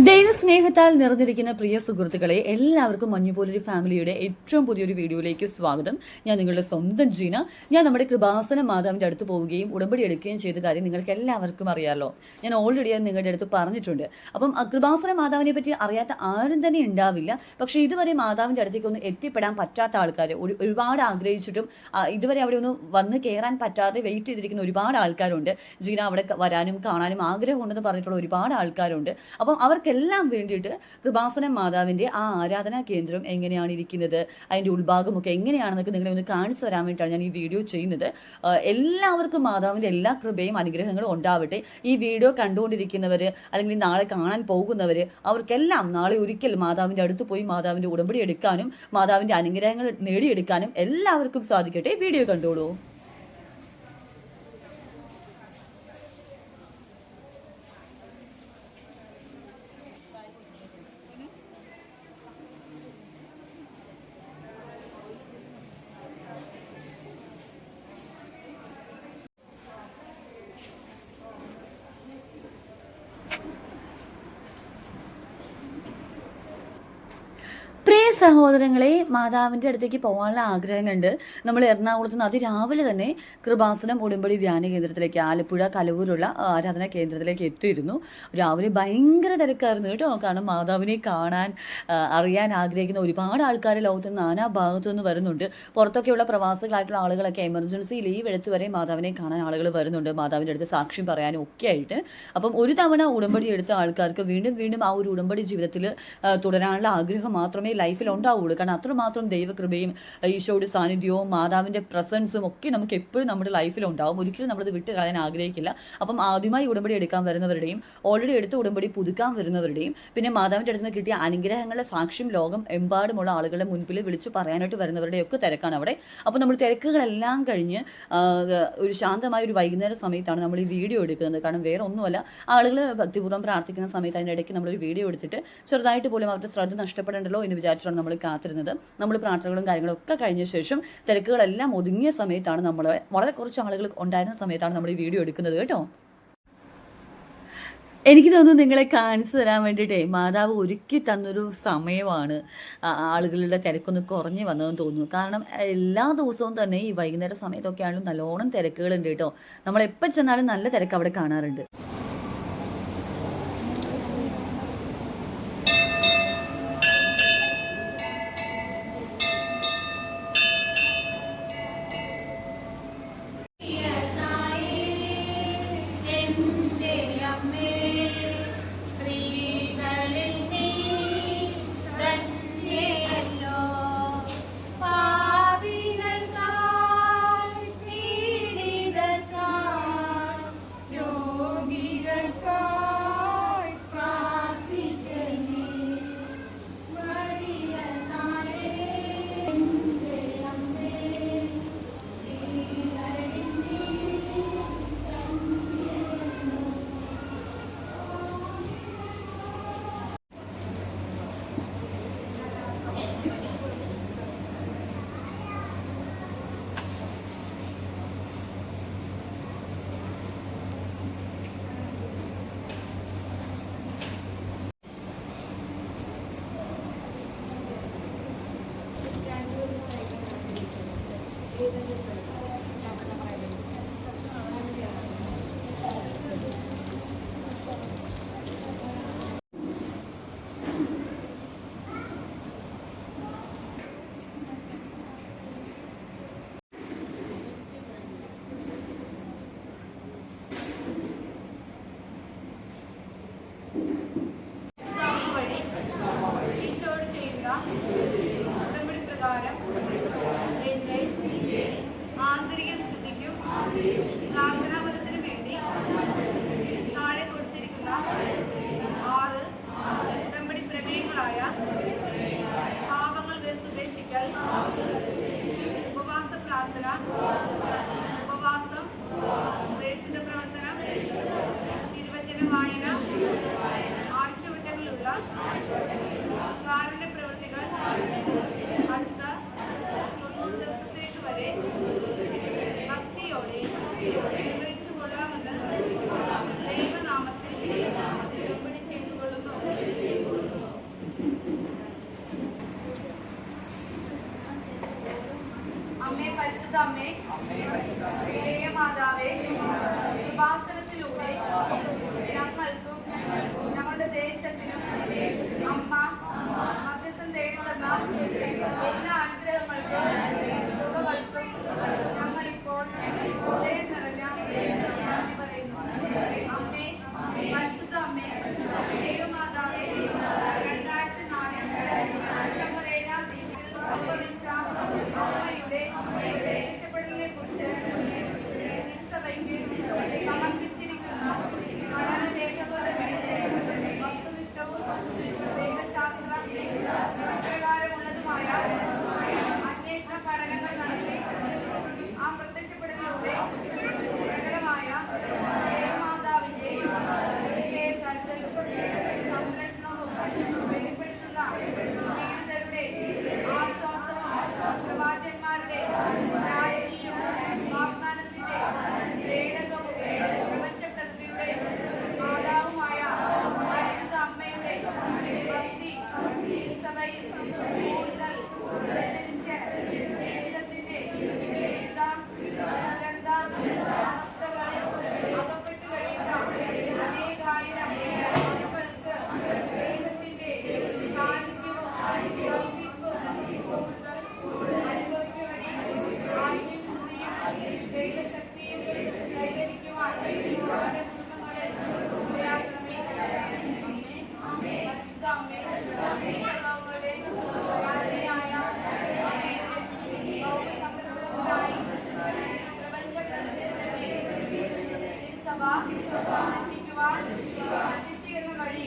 ദൈവസ്നേഹത്താൽ നിറഞ്ഞിരിക്കുന്ന പ്രിയ സുഹൃത്തുക്കളെ, എല്ലാവർക്കും മഞ്ഞുപോലൊരു ഫാമിലിയുടെ ഏറ്റവും പുതിയൊരു വീഡിയോയിലേക്ക് സ്വാഗതം. ഞാൻ നിങ്ങളുടെ സ്വന്തം ജീന. ഞാൻ നമ്മുടെ കൃപാസന മാതാവിൻ്റെ അടുത്ത് പോവുകയും ഉടമ്പടി എടുക്കുകയും ചെയ്ത കാര്യം നിങ്ങൾക്ക് എല്ലാവർക്കും അറിയാമല്ലോ. ഞാൻ ഓൾറെഡി അത് നിങ്ങളുടെ അടുത്ത് പറഞ്ഞിട്ടുണ്ട്. അപ്പം കൃപാസന മാതാവിനെ പറ്റി അറിയാത്ത ആരും തന്നെ ഉണ്ടാവില്ല. പക്ഷേ ഇതുവരെ മാതാവിൻ്റെ അടുത്തേക്കൊന്നും എത്തിപ്പെടാൻ പറ്റാത്ത ആൾക്കാർ, ഒരുപാട് ആഗ്രഹിച്ചിട്ടും ഇതുവരെ അവിടെ ഒന്നും വന്ന് കയറാൻ പറ്റാതെ വെയിറ്റ് ചെയ്തിരിക്കുന്ന ഒരുപാട് ആൾക്കാരുണ്ട്. ജീന അവിടെ വരാനും കാണാനും ആഗ്രഹമുണ്ടെന്ന് പറഞ്ഞിട്ടുള്ള ഒരുപാട് ആൾക്കാരുണ്ട്. അപ്പം അവർക്കെല്ലാം വേണ്ടിയിട്ട് കൃപാസന മാതാവിൻ്റെ ആ ആരാധനാ കേന്ദ്രം എങ്ങനെയാണ് ഇരിക്കുന്നത്, അതിൻ്റെ ഉൾഭാഗമൊക്കെ എങ്ങനെയാണെന്നൊക്കെ നിങ്ങളെ ഒന്ന് കാണിച്ചു തരാൻ വേണ്ടിയിട്ടാണ് ഞാൻ ഈ വീഡിയോ ചെയ്യുന്നത്. എല്ലാവർക്കും മാതാവിൻ്റെ എല്ലാ കൃപയും അനുഗ്രഹങ്ങളും ഉണ്ടാവട്ടെ. ഈ വീഡിയോ കണ്ടുകൊണ്ടിരിക്കുന്നവർ അല്ലെങ്കിൽ നാളെ കാണാൻ പോകുന്നവർ, അവർക്കെല്ലാം നാളെ ഒരിക്കൽ മാതാവിൻ്റെ അടുത്ത് പോയി മാതാവിൻ്റെ ഉടമ്പടി എടുക്കാനും മാതാവിൻ്റെ അനുഗ്രഹങ്ങൾ നേടിയെടുക്കാനും എല്ലാവർക്കും സാധിക്കട്ടെ. വീഡിയോ കണ്ടോളൂ. സഹോദരങ്ങളെ, മാതാവിൻ്റെ അടുത്തേക്ക് പോകാനുള്ള ആഗ്രഹമുണ്ട്. നമ്മൾ എറണാകുളത്ത് നിന്ന് അതിരാവിലെ തന്നെ കൃപാസനം ഉടമ്പടി ധ്യാന കേന്ദ്രത്തിലേക്ക്, ആലപ്പുഴ കലവൂരുള്ള ആരാധനാ കേന്ദ്രത്തിലേക്ക് എത്തിയിരുന്നു. രാവിലെ ഭയങ്കര തിരക്കായിരുന്നു കേട്ടോ. കാരണം മാതാവിനെ കാണാൻ അറിയാൻ ആഗ്രഹിക്കുന്ന ഒരുപാട് ആൾക്കാർ ലോകത്ത് നാനാ ഭാഗത്തു നിന്ന് വരുന്നുണ്ട്. പുറത്തൊക്കെയുള്ള പ്രവാസികളായിട്ടുള്ള ആളുകളൊക്കെ എമർജൻസി ലീവ് എടുത്ത് വരെ മാതാവിനെ കാണാൻ ആളുകൾ വരുന്നുണ്ട്, മാതാവിൻ്റെ അടുത്ത് സാക്ഷ്യം പറയാനും ഒക്കെ ആയിട്ട്. അപ്പം ഒരു തവണ ഉടമ്പടി എടുത്ത ആൾക്കാർക്ക് വീണ്ടും വീണ്ടും ആ ഒരു ഉടമ്പടി ജീവിതത്തിൽ തുടരാനുള്ള ആഗ്രഹം മാത്രമേ ലൈഫിൽ ഉണ്ടാവുള്ളൂ. കാരണം അത്രമാത്രം ദൈവകൃപയും ഈശോയുടെ സാന്നിധ്യവും മാതാവിൻ്റെ പ്രസൻസും ഒക്കെ നമുക്ക് എപ്പോഴും നമ്മുടെ ലൈഫിൽ ഉണ്ടാവും. ഒരിക്കലും നമ്മളത് വിട്ട് കളയാൻ ആഗ്രഹിക്കില്ല. അപ്പം ആദ്യമായി ഉടമ്പടി എടുക്കാൻ വരുന്നവരുടെയും ഓൾറെഡി എടുത്ത ഉടമ്പടി പുതുക്കാൻ വരുന്നവരുടെയും പിന്നെ മാതാവിൻ്റെ അടുത്ത് നിന്ന് കിട്ടിയ അനുഗ്രഹങ്ങളുടെ സാക്ഷ്യം ലോകം എമ്പാടുമുള്ള ആളുകളുടെ മുൻപിൽ വിളിച്ചു പറയാനായിട്ട് വരുന്നവരുടെയൊക്കെ തിരക്കാണ് അവിടെ. അപ്പോൾ നമ്മൾ തിരക്കുകളെല്ലാം കഴിഞ്ഞ് ഒരു ശാന്തമായ ഒരു വൈകുന്നേര സമയത്താണ് നമ്മൾ ഈ വീഡിയോ എടുക്കുന്നത്. കാരണം വേറെ ഒന്നുമല്ല, ആളുകൾ ഭക്തിപൂർവ്വം പ്രാർത്ഥിക്കുന്ന സമയത്ത് അതിൻ്റെ ഇടയ്ക്ക് നമ്മളൊരു വീഡിയോ എടുത്തിട്ട് ചെറുതായിട്ട് പോലും അവരുടെ ശ്രദ്ധ നഷ്ടപ്പെടേണ്ടല്ലോ എന്ന് വിചാരിച്ചിട്ടാണ് നമ്മൾ കാത്തിരുന്നത്. നമ്മൾ പ്രാർത്ഥനകളും കാര്യങ്ങളും ഒക്കെ കഴിഞ്ഞ ശേഷം തിരക്കുകളെല്ലാം ഒതുങ്ങിയ സമയത്താണ് നമ്മൾ, വളരെ കുറച്ച് ആളുകൾ ഉണ്ടായിരുന്ന സമയത്താണ് നമ്മൾ ഈ വീഡിയോ എടുക്കുന്നത് കേട്ടോ. എനിക്ക് തോന്നുന്നു നിങ്ങളെ കാണിച്ചു തരാൻ വേണ്ടിയിട്ടേ മാതാവ് ഒരുക്കി തന്നൊരു സമയമാണ്. ആളുകളുടെ തിരക്കൊന്ന് കുറഞ്ഞു വന്നതെന്ന് തോന്നുന്നു. കാരണം എല്ലാ ദിവസവും തന്നെ ഈ വൈകുന്നേര സമയത്തൊക്കെ ആണെങ്കിലും നല്ലോണം തിരക്കുകളുണ്ട് കേട്ടോ. നമ്മൾ എപ്പോൾ ചെന്നാലും നല്ല തിരക്ക് അവിടെ കാണാറുണ്ട്. അമ്മേ പരിശുദ്ധ അമ്മേ, മാതാവേ, ഉപാസനത്തിലൂടെ ഞങ്ങൾക്കും ഞങ്ങളുടെ ദേശത്തിനും അമ്മ മധ്യസ്ഥം തേടുന്ന എല്ലാ അനുഗ്രഹങ്ങൾക്കും കൃപകൾക്കും ഞങ്ങളിപ്പോൾ ഹൃദയം നിറഞ്ഞ നന്ദി പറയുന്നു. അമ്മേ പരിശുദ്ധ അമ്മേ, മാതാവേ, 2004 ഡിസംബർ 7-ാം തീയതി സംഭവിച്ച അമ്മയുടെ രക്ഷപ്പെടലിനെ കുറിച്ച് തിരുസഭയ്ക്ക് സമർപ്പിച്ചിരിക്കുന്ന പഠനരേഖകളുടെ മേൽ വസ്തുനിഷ്ഠവും ദൈവശാസ്ത്ര പ്രകാരമുള്ളതുമായ അന്വേഷണ പഠനങ്ങൾ നടത്തി ആ പ്രത്യക്ഷപ്പെടലിലൂടെ പ്രകടമായ ദേവമാതാവിന്റെ കരുതലും സംരക്ഷണവും വെളിപ്പെടുത്തുന്ന പീഡിതരുടെ ആശ്വാസവും പ്രവാചകന്മാരുടെ രാജ്ഞിയും വാഗ്ദാനത്തിന്റെ പേടകവും പ്രപഞ്ചപ്രകൃതിയുടെ മാതാവുമായ പരിശുദ്ധ അമ്മയുടെ ഭക്തി സഭയിൽ കൂടുതൽ പ്രചരിച്ച് ജീവിതത്തിന്റെ വിവിധ ദുരന്ത അവസ്ഥകളിൽ അകപ്പെട്ടു കഴിയുന്ന അനേകായിരം മക്കൾക്ക് ദൈവത്തിന്റെ സാന്നിധ്യവും കൂടുതൽ അനുഭവിക്കുവാൻ ആത്മീയശുദ്ധിയും ദൈവശക്തിയും കൈവരിക്കുവാൻ അവരുടെ കുടുംബങ്ങളിൽ ഉപയാകണമേ. പരിശുദ്ധ അമ്മേ, സർവ്വങ്ങളുടെ രാജ്ഞിയായ അമ്മയ്ക്ക് ലോകസംരക്ഷണത്തിനായി പ്രപഞ്ചപ്രകൃതിയെ തന്നെ തിരുസഭ എത്തിക്കുവാൻ അന്വേഷിക്കുന്ന വഴി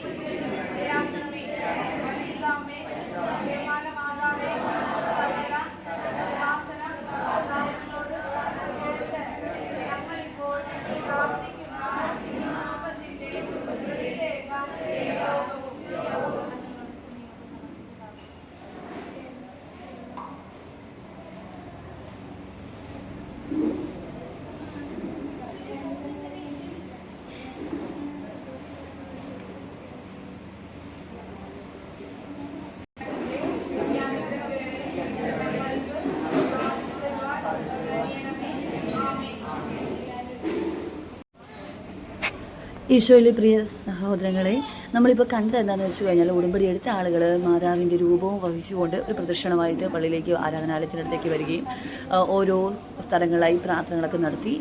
ഉപയാകണമേ. പരിശുദ്ധ അമ്മേ, മാതാവേ, സകല ഉപാസന സാധനങ്ങളോട് ചേർത്ത് ഞങ്ങളിപ്പോൾ പ്രാർത്ഥിക്കുന്ന പാപത്തിന്റെ പ്രത്യേക യോഗവും ഈശോയിലെ പ്രിയ സഹോദരങ്ങളെ, നമ്മളിപ്പോൾ കണ്ടത് എന്താണെന്ന് വെച്ച് കഴിഞ്ഞാൽ ഉടമ്പടി എടുത്ത ആളുകൾ മാതാവിൻ്റെ രൂപവും വഹിച്ചുകൊണ്ട് ഒരു പ്രദർശനമായിട്ട് പള്ളിയിലേക്ക് ആരാധനാലയത്തിനടുത്തേക്ക് വരികയും ഓരോ സ്ഥലങ്ങളായി പ്രാർത്ഥനകളൊക്കെ നടത്തി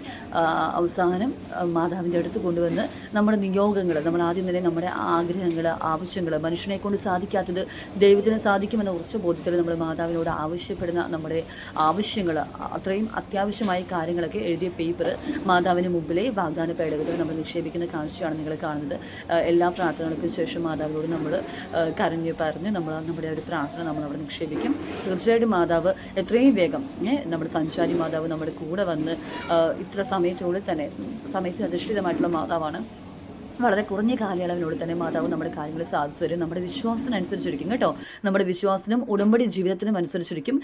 അവസാനം മാതാവിൻ്റെ അടുത്ത് കൊണ്ടുവന്ന് നമ്മുടെ നിയോഗങ്ങൾ, നമ്മൾ ആദ്യം തന്നെ നമ്മുടെ ആഗ്രഹങ്ങൾ, ആവശ്യങ്ങൾ, മനുഷ്യനെ കൊണ്ട് സാധിക്കാത്തത് ദൈവത്തിന് സാധിക്കുമെന്ന ഉറച്ച ബോധ്യത്തിൽ നമ്മൾ മാതാവിനോട് ആവശ്യപ്പെടുന്ന നമ്മുടെ ആവശ്യങ്ങൾ, അത്രയും അത്യാവശ്യമായ കാര്യങ്ങളൊക്കെ എഴുതിയ പേപ്പർ മാതാവിന് മുമ്പിലെ വാഗ്ദാന പേടകത്തിൽ നമ്മൾ നിക്ഷേപിക്കുന്ന കാഴ്ചയാണ് നിങ്ങൾ കാണുന്നത്. എല്ലാ പ്രാർത്ഥനകൾക്കും ശേഷം മാതാവിനോട് നമ്മൾ കരഞ്ഞ് പറഞ്ഞ് നമ്മുടെ ഒരു പ്രാർത്ഥന നമ്മൾ അവിടെ നിക്ഷേപിക്കും. തീർച്ചയായിട്ടും മാതാവ് എത്രയും വേഗം നമ്മുടെ സഞ്ചാരി മാതാവ് നമ്മുടെ കൂടെ വന്ന് ഇത്ര സമയത്തിനുള്ളിൽ തന്നെ സമയത്തിന് അധിഷ്ഠിതമായിട്ടുള്ള മാതാവാണ്. വളരെ കുറഞ്ഞ കാലയളവിനുള്ളിൽ തന്നെ മാതാവ് നമ്മുടെ കാര്യങ്ങൾ സാധിച്ചു തരും. നമ്മുടെ വിശ്വാസത്തിനനുസരിച്ചിരിക്കും കേട്ടോ. നമ്മുടെ വിശ്വാസത്തിനും ഉടമ്പടി ജീവിതത്തിനും അനുസരിച്ചിരിക്കും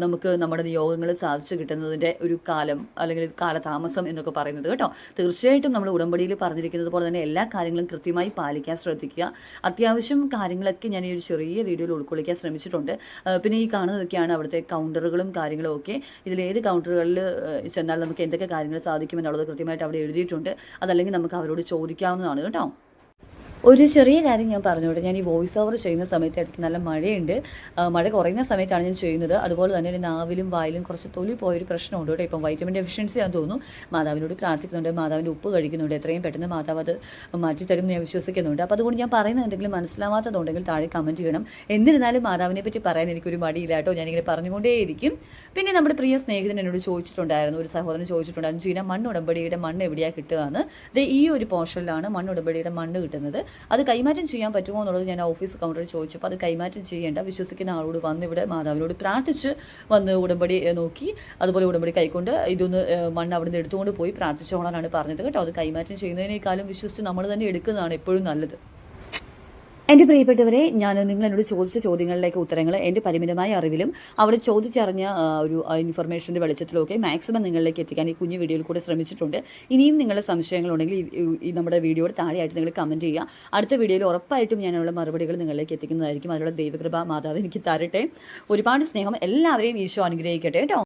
നമുക്ക് നമ്മുടെ നിയോഗങ്ങൾ സാധിച്ചു കിട്ടുന്നതിൻ്റെ ഒരു കാലം അല്ലെങ്കിൽ കാലതാമസം എന്നൊക്കെ പറയുന്നത് കേട്ടോ. തീർച്ചയായിട്ടും നമ്മൾ ഉടമ്പടിയിൽ പറഞ്ഞിരിക്കുന്നത് പോലെ തന്നെ എല്ലാ കാര്യങ്ങളും കൃത്യമായി പാലിക്കാൻ ശ്രദ്ധിക്കുക. അത്യാവശ്യം കാര്യങ്ങളൊക്കെ ഞാൻ ഈ ഒരു ചെറിയ വീഡിയോയിൽ ഉൾക്കൊള്ളിക്കാൻ ശ്രമിച്ചിട്ടുണ്ട്. പിന്നെ ഈ കാണുന്നതൊക്കെയാണ് അവിടുത്തെ കൗണ്ടറുകളും കാര്യങ്ങളും ഒക്കെ. ഇതിലേത് കൗണ്ടറുകളിൽ ചെന്നാൽ നമുക്ക് എന്തൊക്കെ കാര്യങ്ങൾ സാധിക്കുമെന്നുള്ളത് കൃത്യമായിട്ട് അവിടെ എഴുതിയിട്ടുണ്ട്. അതല്ലെങ്കിൽ നമുക്ക് അവരോട് ചോദിക്കാവുന്നതാണ് കേട്ടോ. ഒരു ചെറിയ കാര്യം ഞാൻ പറഞ്ഞോട്ടെ. ഞാൻ ഈ വോയിസ് ഓവർ ചെയ്യുന്ന സമയത്ത് ഇടയ്ക്ക് നല്ല മഴയുണ്ട്. മഴ കുറയുന്ന സമയത്താണ് ഞാൻ ചെയ്യുന്നത്. അതുപോലെ തന്നെ ഒരു നാവിലും വായിലും കുറച്ച് തൊലി പോയൊരു പ്രശ്നമുണ്ട് കേട്ടോ. ഇപ്പം വൈറ്റമിൻ ഡെഫിഷ്യൻസി ആണെന്ന് തോന്നുന്നു. മാതാവിനോട് പ്രാർത്ഥിക്കുന്നുണ്ട്, മാതാവിൻ്റെ ഉപ്പ് കഴിക്കുന്നുണ്ട്. എത്രയും പെട്ടെന്ന് മാതാവ് അത് മാറ്റിത്തരും ഞാൻ വിശ്വസിക്കുന്നുണ്ട്. അപ്പോൾ അതുകൊണ്ട് ഞാൻ പറയുന്നത് എന്തെങ്കിലും മനസ്സിലാവാത്തതുണ്ടെങ്കിൽ താഴെ കമൻറ്റ് ചെയ്യണം. എന്നിരുന്നാലും മാതാവിനെ പറ്റി പറയാൻ എനിക്കൊരു മടിയില്ല കേട്ടോ. ഞാനിങ്ങനെ പറഞ്ഞുകൊണ്ടേയിരിക്കും. പിന്നെ നമ്മുടെ പ്രിയ സ്നേഹിതൻ എന്നോട് ചോദിച്ചിട്ടുണ്ടായിരുന്നു, ഒരു സഹോദരൻ ചോദിച്ചിട്ടുണ്ടായിരുന്നു, ചീന മണ്ണുടമ്പടിയുടെ മണ്ണ് എവിടെയാണ് കിട്ടുക എന്ന്. ഈ ഒരു പോർഷനിലാണ് മണ്ണുടമ്പടിയുടെ മണ്ണ് കിട്ടുന്നത്. അത് കൈമാറ്റം ചെയ്യാൻ പറ്റുമോ എന്നുള്ളത് ഞാൻ ഓഫീസ് കൗണ്ടറിൽ ചോദിച്ചപ്പോൾ അത് കൈമാറ്റം ചെയ്യേണ്ട, വിശ്വസിക്കുന്ന ആളോട് വന്ന് ഇവിടെ മാതാവിനോട് പ്രാർത്ഥിച്ച് വന്ന് ഉടമ്പടി നോക്കി അതുപോലെ ഉടമ്പടി കൈക്കൊണ്ട് ഇതൊന്ന് മണ്ണ് അവിടെ നിന്ന് എടുത്തുകൊണ്ട് പോയി പ്രാർത്ഥിച്ചോളാനാണ് പറഞ്ഞത് കേട്ടോ. അത് കൈമാറ്റം ചെയ്യുന്നതിനേക്കാളും വിശ്വസിച്ച് നമ്മൾ തന്നെ എടുക്കുന്നതാണ് എപ്പോഴും നല്ലത്. എൻ്റെ പ്രിയപ്പെട്ടവരെ, ഞാൻ നിങ്ങൾ എന്നോട് ചോദിച്ച ചോദ്യങ്ങളിലേക്ക് ഉത്തരങ്ങൾ എൻ്റെ പരിമിതമായ അറിവിലും അവിടെ ചോദിച്ചറിഞ്ഞ ഒരു ഇൻഫർമേഷൻ്റെ വെളിച്ചത്തിലൊക്കെ മാക്സിമം നിങ്ങളിലേക്ക് എത്തിക്കാൻ ഈ കുഞ്ഞു വീഡിയോയിൽ കൂടെ ശ്രമിച്ചിട്ടുണ്ട്. ഇനിയും നിങ്ങളുടെ സംശയങ്ങളുണ്ടെങ്കിൽ ഈ നമ്മുടെ വീഡിയോയുടെ താഴെയായിട്ട് നിങ്ങൾ കമൻറ്റ് ചെയ്യുക. അടുത്ത വീഡിയോയിൽ ഉറപ്പായിട്ടും ഞാനുള്ള മറുപടികൾ നിങ്ങളിലേക്ക് എത്തിക്കുന്നതായിരിക്കും. അതിനുള്ള ദൈവകൃപ മാതാവ് എനിക്ക് തരട്ടെ. ഒരുപാട് സ്നേഹം. എല്ലാവരെയും ഈശോ അനുഗ്രഹിക്കട്ടെ കേട്ടോ.